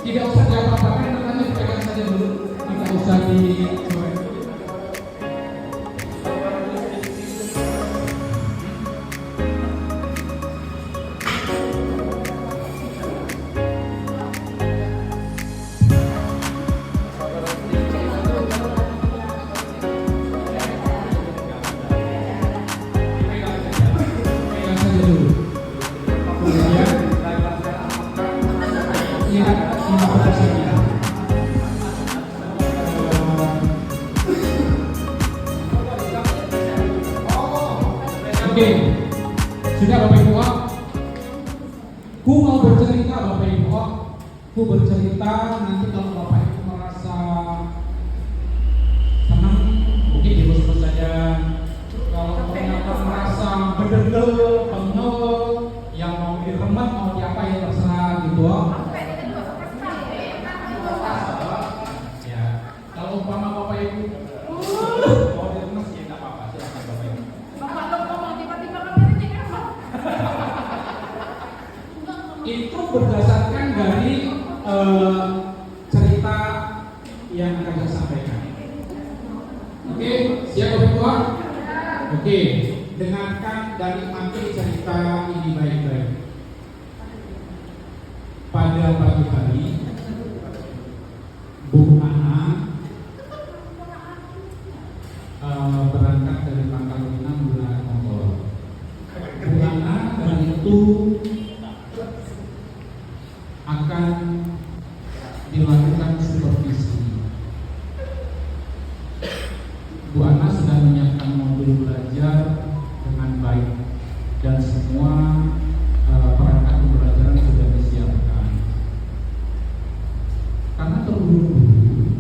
Tidak usah diapa-apakan, namanya dipegang saja dulu. Tidak usah di Oke, sudah Bapak Ibu, ku mau bercerita Bapak Ibu, ku bercerita nanti kalau Bapak Ibu merasa senang, mungkin dibus-bus saja. Kalau ternyata merasa berdegel, pengel, yang mau diremet, mau diapa ya terserah gitu. Ya, kalau umpama Bapak Ibu mau diremes ya nggak apa-apa, silakan Bapak Ibu. Itu berdasarkan dari cerita yang akan saya sampaikan. Oke, siap Bapak Ibu? Oke, dengarkan dan nikmati cerita ini baik-baik. Pada pagi hari, Bu Ana berangkat dari Pangkal Pinang menggunakan motor. Bu Ana dari itu akan dilakukan supervisi. Bu Ana sudah menyiapkan modul belajar dengan baik dan semua perangkat pembelajaran sudah disiapkan. Karena terburu-buru,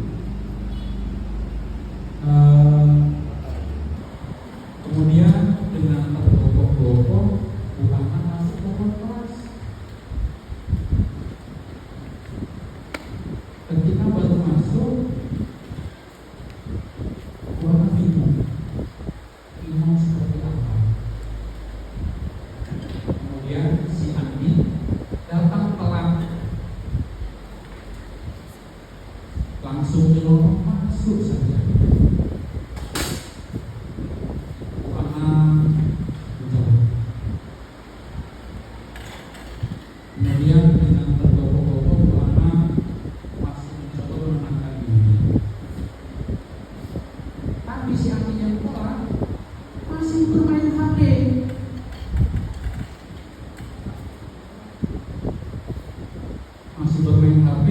kemudian dengan tergopoh-gopoh Bu Ana masuk ke kelas. Ketika baru masuk, Bu Ana bingung mau seperti apa. Kemudian si Andi datang telat, langsung nyelonong masuk saja. Bu Ana menjawab. Kemudian dengan tergopoh-gopoh Bu Ana masih mencoba menenangkan diri. Tapi si Andi yang telat masih bermain HP. Masih bermain HP.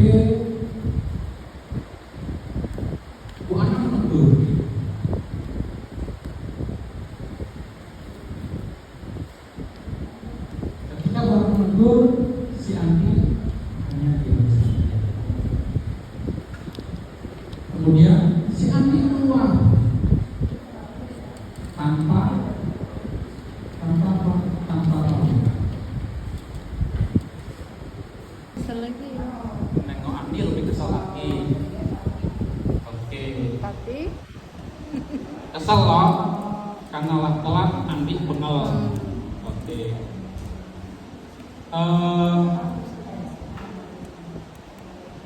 Bu Ana menegur. Ketika baru menegur, si Andi hanya diam saja. Kemudian si Andi keluar tanpa pamit. Kesel lagi. Nengok Andi lebih kesel lagi. Oke. Tapi Kesel loh, karena telat Andi bengel. Oke.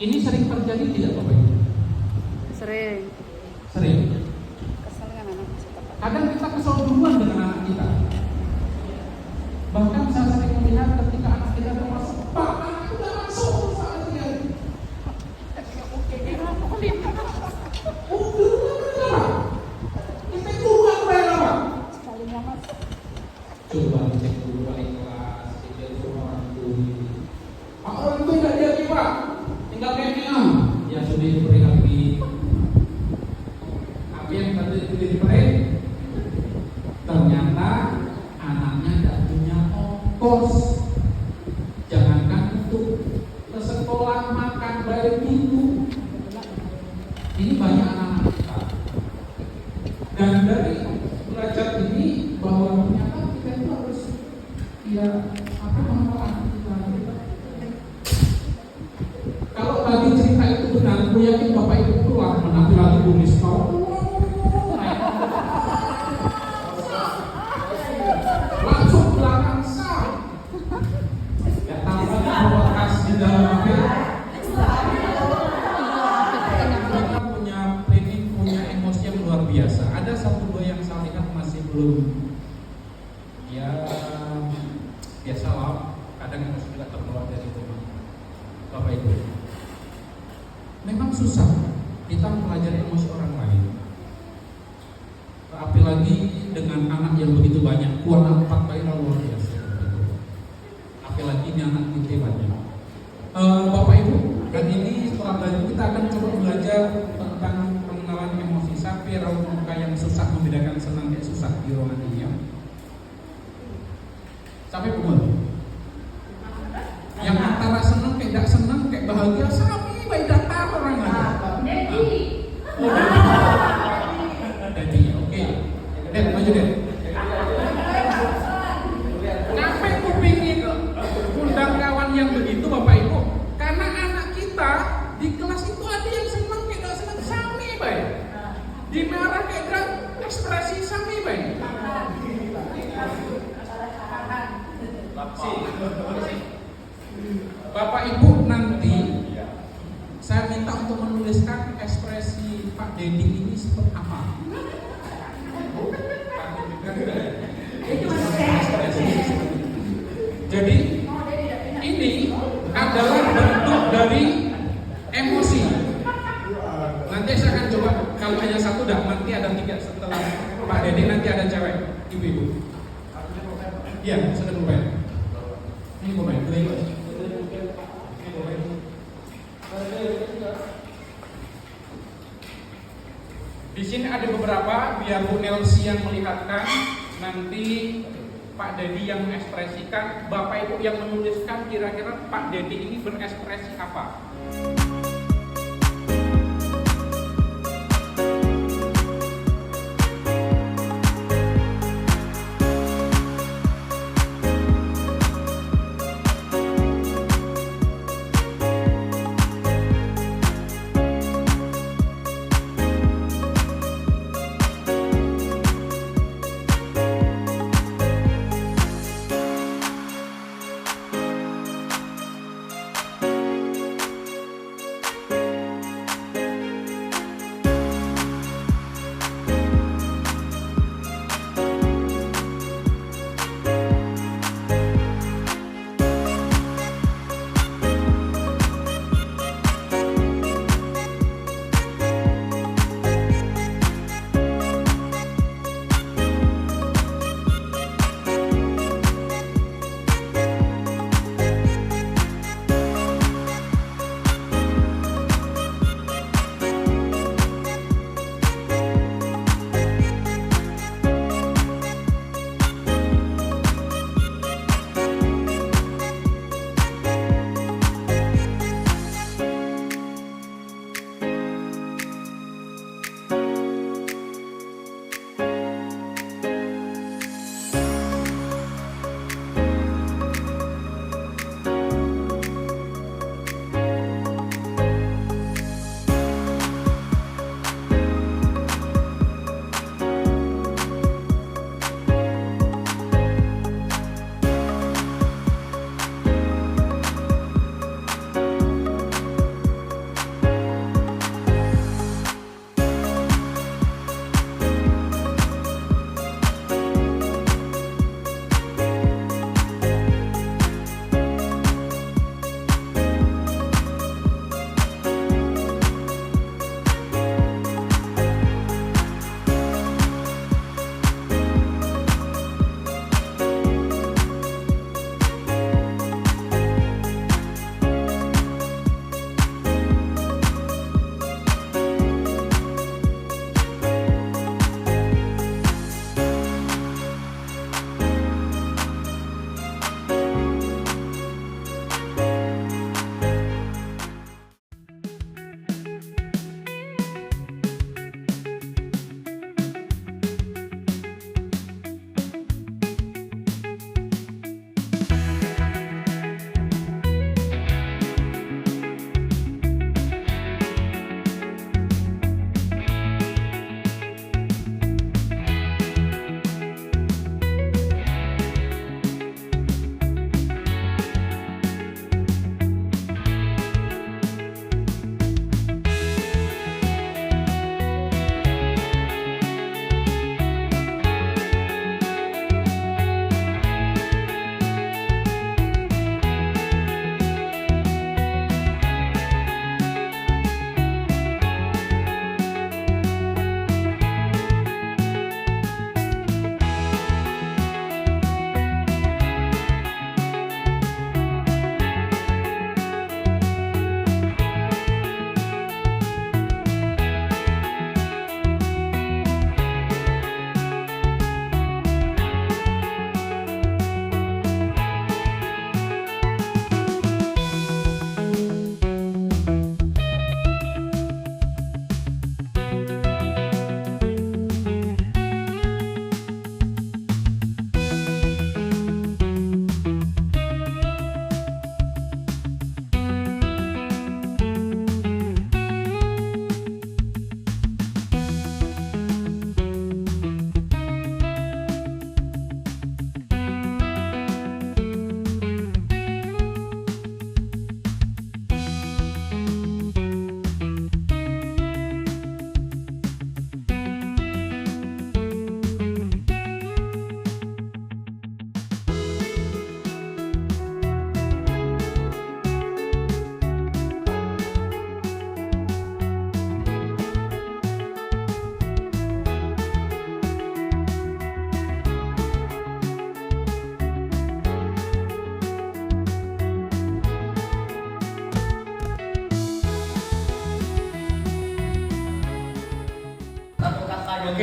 Ini sering terjadi tidak Bapak Ibu? sering Sering. kesel dengan anak kita. Kadang kita kesel duluan dengan anak kita. Bahkan saya sering melihat ketika anak kita udah masuk, Pak, anak udah masuk saatnya. Kita keluar berapa? Sekalinya mas. Coba cek dulu wali kelas, dia suruh orang tua. Pak, orang tua tidak jadi Pak, tinggal KPM. Ya sudah diberi lagi. Apa yang tadi diberi? Ternyata anaknya tidak punya ongkos. Jangankan untuk ke sekolah, makan, bayar minum. Ini banyak anak-anak kita. Dan dari belajar ini bahwa ternyata kita itu harus manfaat kita. Kalau tadi cerita itu benar, aku yakin Bapak Ibu keluar menanti lagi tulis kau. Langsung belakang sah. Ya tambahnya bekas di dalam mobil. Ya biasalah, kadang emosi juga terbawa dari rumah. Bapak Ibu, memang susah kita mempelajari emosi orang lain. Apalagi dengan anak yang begitu banyak, kuat 4 bayi luar biasa. Apalagi ini anak kita banyak. Bapak Ibu, dan ini setelah belajar kita akan coba belajar tentang pengenalan emosi. Sampai raut muka yang susah membedakan senang dan susah di ruangan ini ya. Sampai pukul. Yang antara senang kayak tidak senang, kayak bahagia, sampai baik datar orang lain. Jadi, oke. Den, maju Den. Kenapa aku pingin undang kawan yang begitu Bapak Ibu? Karena anak kita di kelas itu ada yang senang kayak tidak senang, sami baik. Dimarah kayak tidak ekspresi sami baik. Bapak Ibu nanti saya minta untuk menuliskan ekspresi Pak Dedi ini seperti apa. Jadi ini adalah bentuk dari emosi. Nanti saya akan coba, kalau hanya satu dah, nanti ada 3 setelah Pak Dedi, nanti ada cewek, ibu-ibu. Iya, sudah pulpen. Ini pulpen, di sini ada beberapa, biar Bu Nelsi yang melihatkan, nanti Pak Dedi yang mengekspresikan, Bapak Ibu yang menuliskan kira-kira Pak Dedi ini berekspresi apa.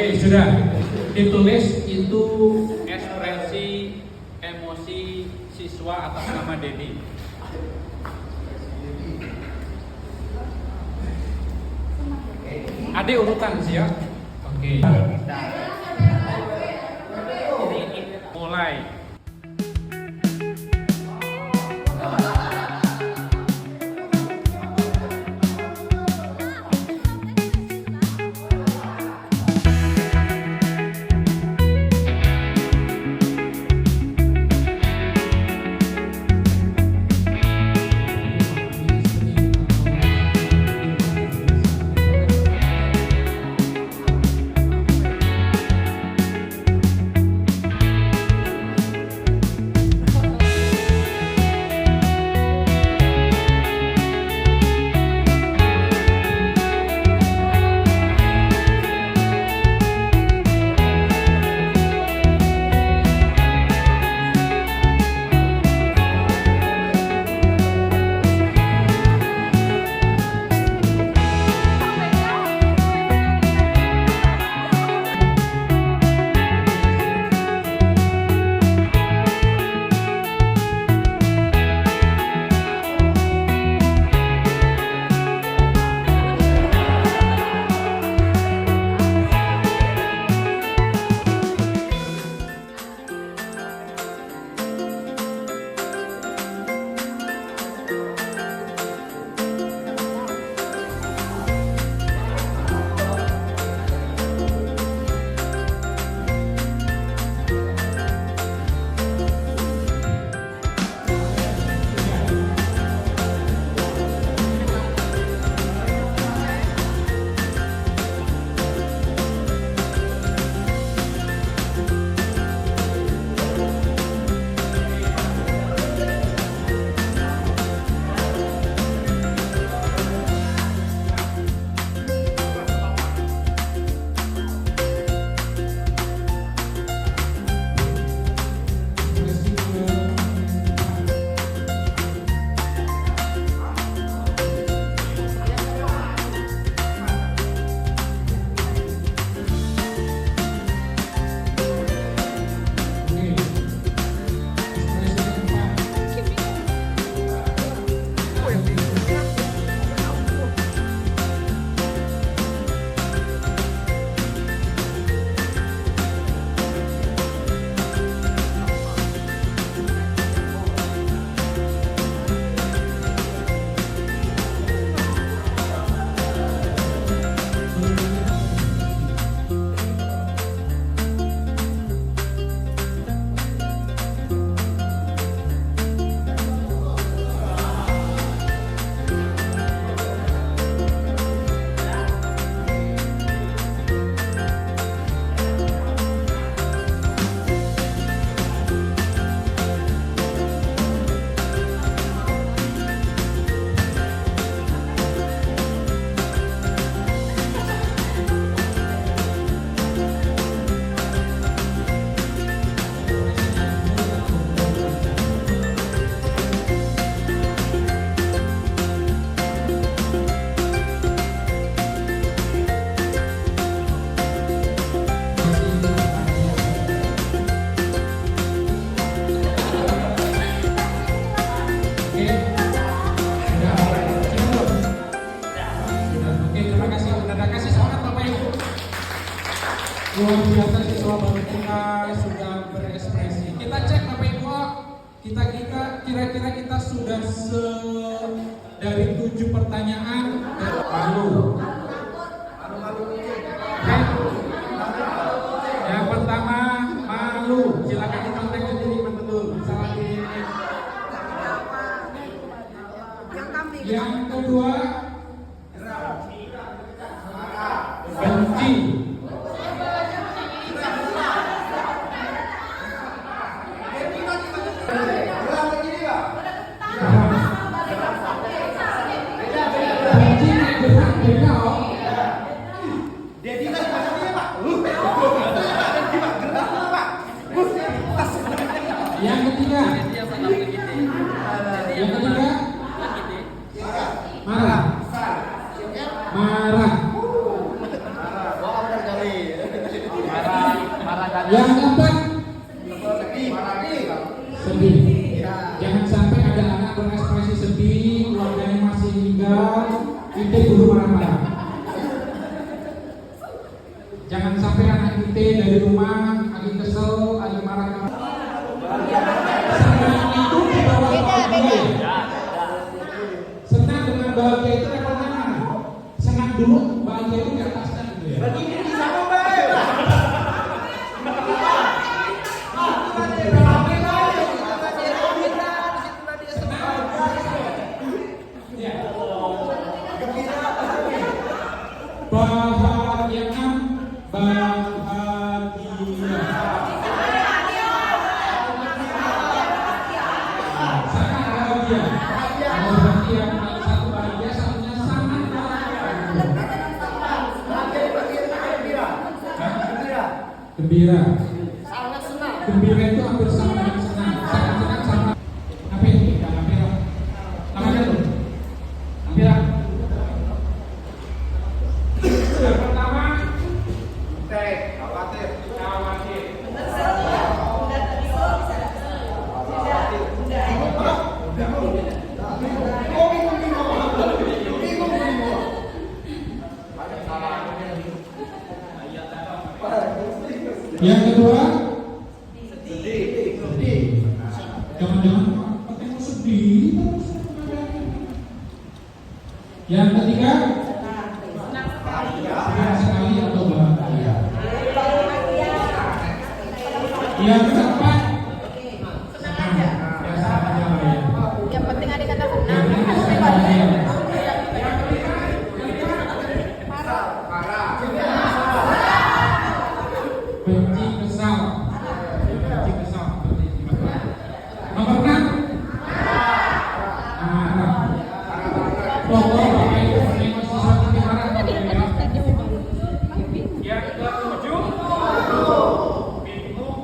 Oke, sudah ditulis itu ekspresi emosi siswa atas nama Dedi. Adik urutan siap. Oke. Mulai. Luar biasa siswa baru kita sudah berekspresi. Kita cek Bapak Ibu, kira-kira kita sudah dari 7 pertanyaan malu. Yang pertama malu, silakan dikontak sendiri betul. Salah di. Yang kedua benci. Yang ketiga marah. Sedih. Jangan sampai ada anak berekspresi sedih, keluarganya masih meninggal, kita dulu marah-marah. Jangan sampai anak kita dari rumah lagi kesel, lagi marah-marah. Senang itu di bawah bahagia. Senang dengan bahagia itu levelnya mana? Senang dulu, bahagia itu di atasnya gitu ya. Bagi ini sama baik. Bahagia, bahagia. Sangat bahagia. Kalau berarti yang satu bahagia, satunya sangat gembira. Sangat senang. Gembira itu hampir sama dengan senang. Sangat senang sama. Apa itu? Gembira. Namanya tuh. Gembira. Yang pertama, khawatir. Yang kedua, sedih. Jangan-jangan katanya sedih terus. Yang ketiga, senang sekali atau bahagia. Yang keempat, senang aja. Ya senang aja lah ya. Yang penting ada kata Yang senang. penting senang bahagia. Benci kesal. Benci kesal. Nomor 6. Marah. Pokok bapak ibu menengok sesuatu yang marah atau ya. Yang ketujuh, bingung,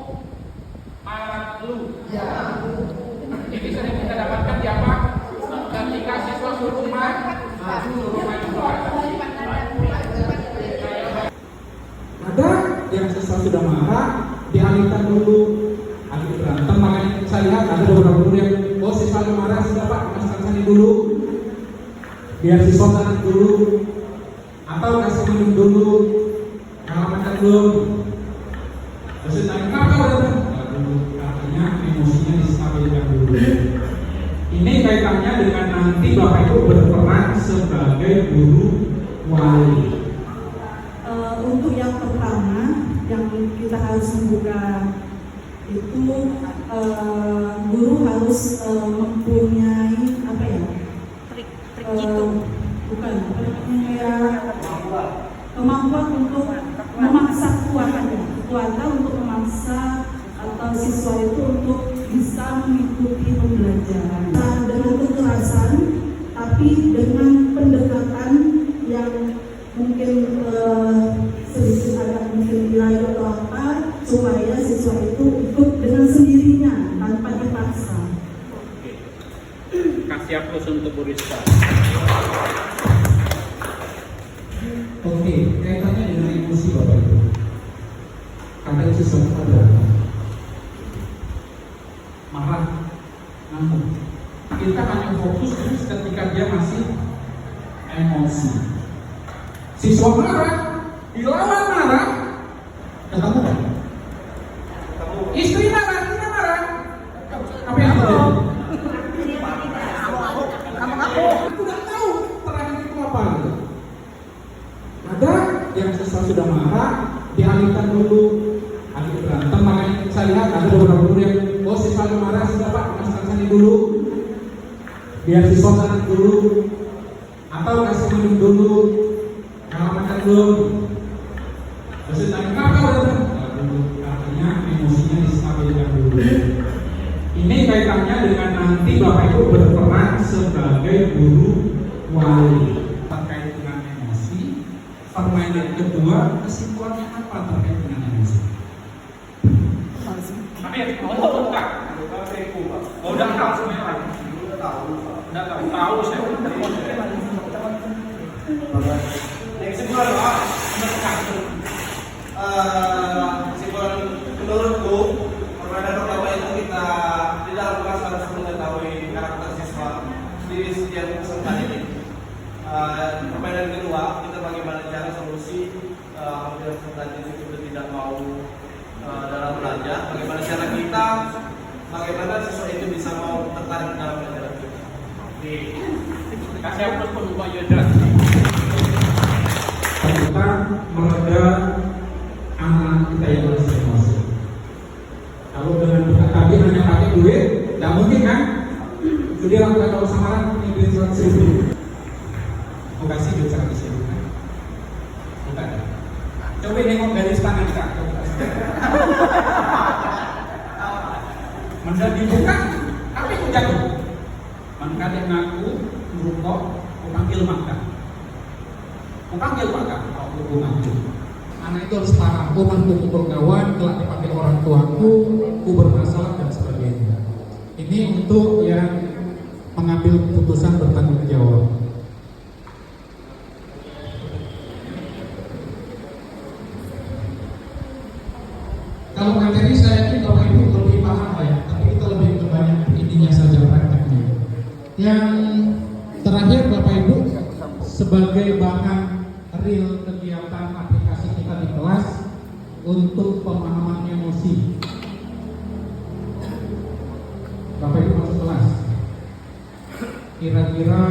marah dulu. Ini sering kita dapatkan di apa? Ketika siswa suruh rumah juga. Ada yang siswa sudah marah, dialihkan dulu. Akhirnya berantem, makanya saya lihat ada beberapa guru yang siswa marah sudah pak, masukkan sani dulu, biar siswa tenang dulu, atau kasih minum dulu, kalau makan belum. Terus tanya kenapa udah dulu, artinya emosinya distabilkan dulu. Ini kaitannya dengan nanti bapak ibu berperan sebagai guru wali. Untuk yang pertama yang kita harus membuka itu guru harus mempunyai apa ya? Trik gitu. Bukan apa namanya kayak kemampuan untuk memaksa kekuatan untuk memaksa atau siswa itu untuk bisa mengikuti pembelajaran dengan kekerasan, tapi dengan pendekatan yang mungkin sedikit agak mungkin dirayu atau apa, supaya siswa itu ikut dengan sendirinya tanpa dipaksa. Kasih aplaus untuk Bu Rizka. Oke, kaitannya dengan emosi bapak ibu. Kadang sesuatu ada marah, ngamuk. Kita hanya fokus terus ketika dia masih emosi. Siswa marah, dilawan marah, ketemu kan? Istri marah, kita marah. Apa yang terjadi? Aku nggak tahu terakhir itu apa. Gitu. Ada yang siswa sudah marah, dialihkan dulu, akhirnya berantem. Makanya saya lihat ada beberapa guru yang siswa marah sudah pak, masukkan sani dulu, biar siswa tenang dulu, atau kasih minum dulu. Kalau makan belum, terus tanya kenapa udah dulu, artinya emosinya distabilkan dulu. Ini kaitannya dengan nanti bapak ibu berperan sebagai guru wali terkait dengan emosi. Permainan kedua, kesimpulannya apa terkait dengan emosi? Tapi ya, bukan. Udah tahu sebenarnya. Udah tahu saya. Kesimpulan Pak, kesimpulan menurutku permainan pertama itu kita bagaimana siswa itu bisa mau tertarik dalam pelajaran kita. Kasih aplaus untuk Pak Yodra. Kita mereda anak kita yang masih emosi. Kalau dengan bukan tadi hanya pakai duit, tidak mungkin kan? Jadi lakukan kalau samaran punya duit 100.000. Mau kasih duit 100.000 kan? Bukan. Coba nengok garis tangan kak. Menjadi bukan, tapi aku jatuh. Mengkadek ngaku, merukok, aku panggil makan. Aku panggil makan, aku ngaku. Anak itu harus paham, aku mampu pukul kawan, telah dipanggil orang tuaku, aku bermasalah dan sebagainya. Ini untuk yang mengambil keputusan bertanggung jawab. Kalau materi saya yakin Bapak Ibu lebih paham ya, tapi kita lebih banyak intinya saja prakteknya. Yang terakhir Bapak Ibu, sebagai bahan real kegiatan aplikasi kita di kelas untuk pemahaman emosi. Bapak Ibu masuk kelas. Kira-kira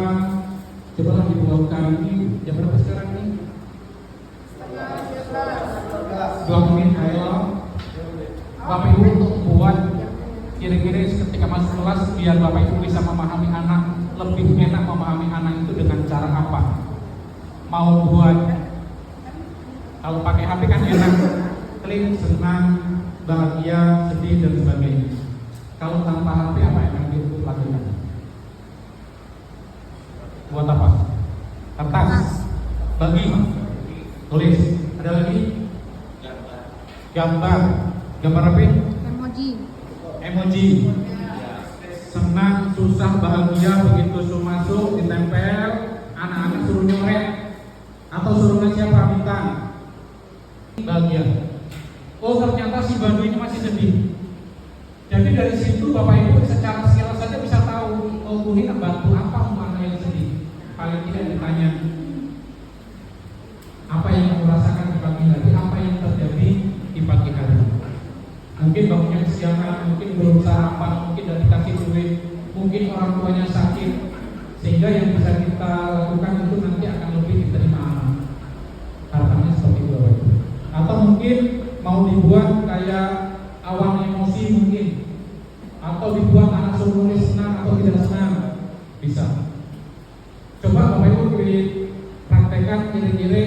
cobalah dibuatkan ini jam berapa sekarang nih? 2 menit ayo. Bapak Ibu untuk membuat kira-kira ketika masuk kelas biar Bapak Ibu bisa memahami anak, lebih enak memahami anak itu dengan cara apa? Mau buat kalau pakai HP kan enak, klik, senang, bahagia, sedih dan sebagainya. Kalau tanpa HP apa yang kita lakukan? Buat apa? Kertas, bagi, tulis. Ada lagi? Gambar. Gambar apa? Emoji. Senang, susah, bahagia, begitu masuk ditempel, anak-anak suruh nyorek atau suruh ngasih apa minta. Bahagia. Oh ternyata si Bandu ini masih sedih. Jadi dari situ Bapak Ibu secara sekilas saja bisa tahu, oh ini bantu apa anak yang sedih. Paling tidak ditanya apa yang kamu rasakan di pagi hari, apa yang terjadi di pagi hari. Mungkin bangunnya kesiangan, mungkin belum sarapan, mungkin tidak dikasih duit, mungkin orang tuanya sakit, sehingga yang bisa kita lakukan itu nanti akan lebih diterima anak. Harapannya seperti itu. Atau mungkin mau dibuat kayak awan emosi mungkin, atau dibuat anak suruh nulis senang atau tidak senang, bisa. Coba Bapak Ibu praktekkan kira-kira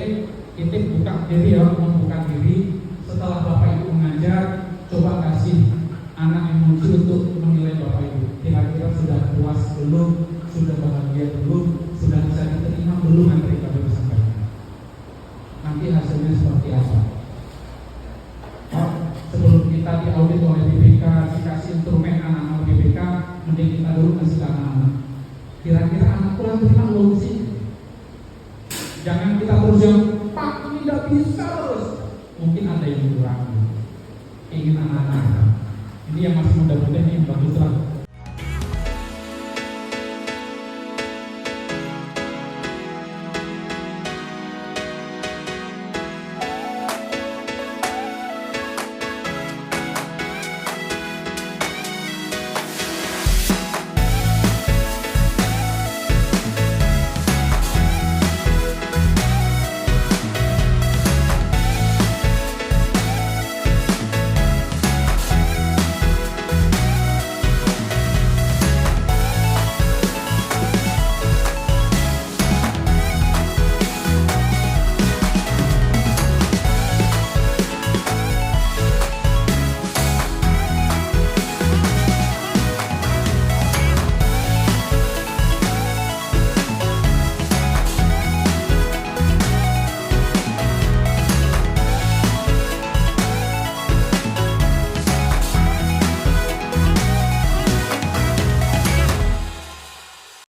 kita buka diri ya, membuka diri setelah Bapak Ibu mengajar. Coba kasih anak emosi untuk menilai Bapak Ibu. Kira-kira sudah puas belum? Sudah bahagia belum? Sudah bisa diterima belum nanti Bapak Ibu sampaikan. Nanti hasilnya seperti apa? Oh, sebelum kita diaudit oleh BPK, dikasih instrumen anak-anak BPK, mending kita dulu kasih ke anak-anak. Kira-kira anak kurang terima belum sih? Jangan kita terus yang Pak ini tidak bisa terus. Mungkin ada yang kurang. Ingin anak-anak ini yang masih muda-muda ini yang bagus lah.